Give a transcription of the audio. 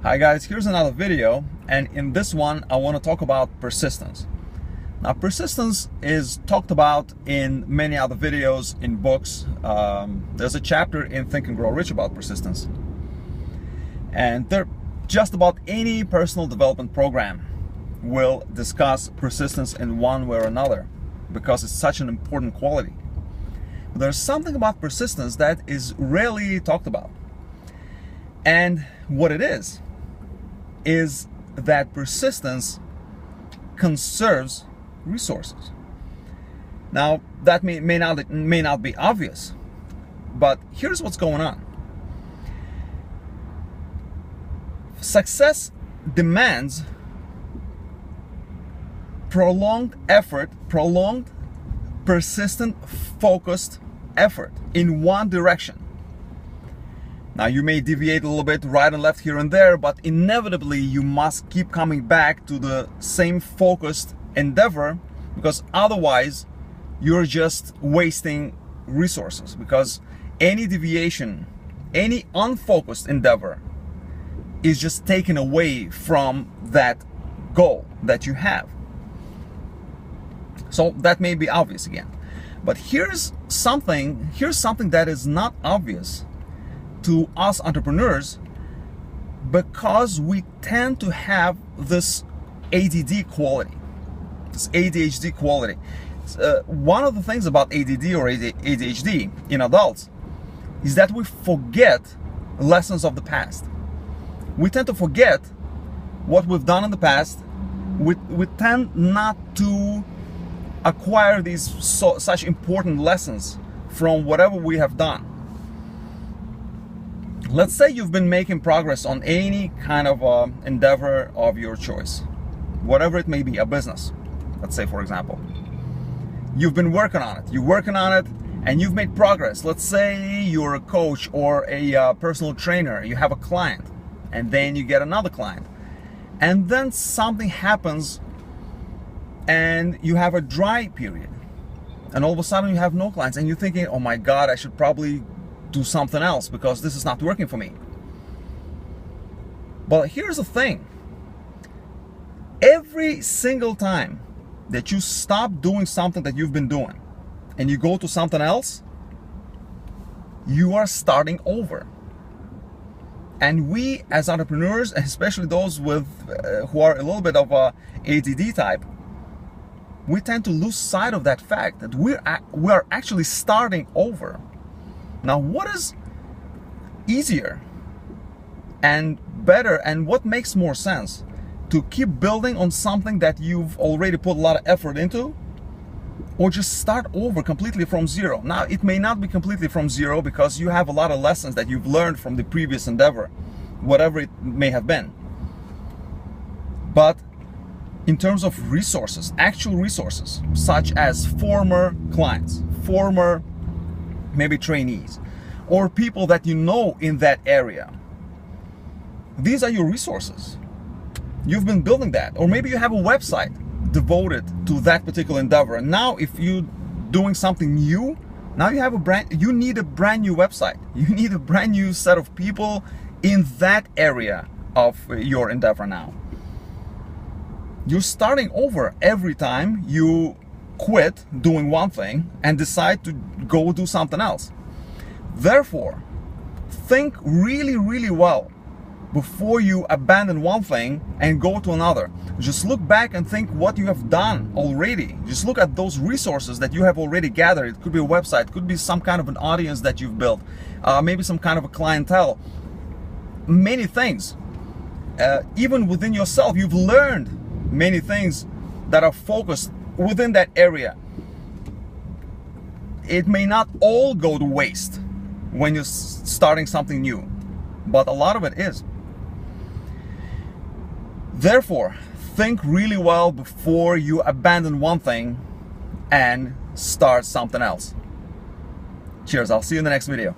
Hi guys, here's another video, and in this one I want to talk about persistence. Now, persistence is talked about in many other videos, in books. There's a chapter in Think and Grow Rich about persistence. And just about any personal development program will discuss persistence in one way or another because it's such an important quality. But there's something about persistence that is rarely talked about. And what it is that persistence conserves resources. Now, that may not be obvious, but here's what's going on. Success demands prolonged effort, prolonged, persistent, focused effort in one direction. Now, you may deviate a little bit right and left here and there, but inevitably you must keep coming back to the same focused endeavor, because otherwise you're just wasting resources, because any deviation, any unfocused endeavor is just taken away from that goal that you have. So that may be obvious again, but here's something that is not obvious to us entrepreneurs, because we tend to have this ADD quality, this ADHD quality. One of the things about ADD or ADHD in adults is that we forget lessons of the past. We tend to forget what we've done in the past. We tend not to acquire these such important lessons from whatever we have done. Let's say you've been making progress on any kind of endeavor of your choice, whatever it may be, a business, let's say, for example. You've been working on it, and you've made progress. Let's say you're a coach or a personal trainer, you have a client, and then you get another client. And then something happens and you have a dry period. And all of a sudden you have no clients, and you're thinking, oh my God, I should probably do something else because this is not working for me. But here's the thing. Every single time that you stop doing something that you've been doing and you go to something else, you are starting over. And we as entrepreneurs, especially those with who are a little bit of a ADD type, we tend to lose sight of that fact that we are actually starting over. Now, what is easier and better, and what makes more sense? To keep building on something that you've already put a lot of effort into, or just start over completely from zero? Now, it may not be completely from zero because you have a lot of lessons that you've learned from the previous endeavor, whatever it may have been. But in terms of resources, actual resources, such as former clients, former maybe trainees, or people that you know in that area, these are your resources. You've been building that. Or maybe you have a website devoted to that particular endeavor, and now if you're doing something new, now you need a brand new website. You need a brand new set of people in that area of your endeavor. Now you're starting over every time you quit doing one thing and decide to go do something else. Therefore, think really, really well before you abandon one thing and go to another. Just look back and think what you have done already. Just look at those resources that you have already gathered. It could be a website, could be some kind of an audience that you've built, maybe some kind of a clientele, many things. Even within yourself, you've learned many things that are focused within that area. It may not all go to waste when you're starting something new, but a lot of it is. Therefore, think really well before you abandon one thing and start something else. Cheers, I'll see you in the next video.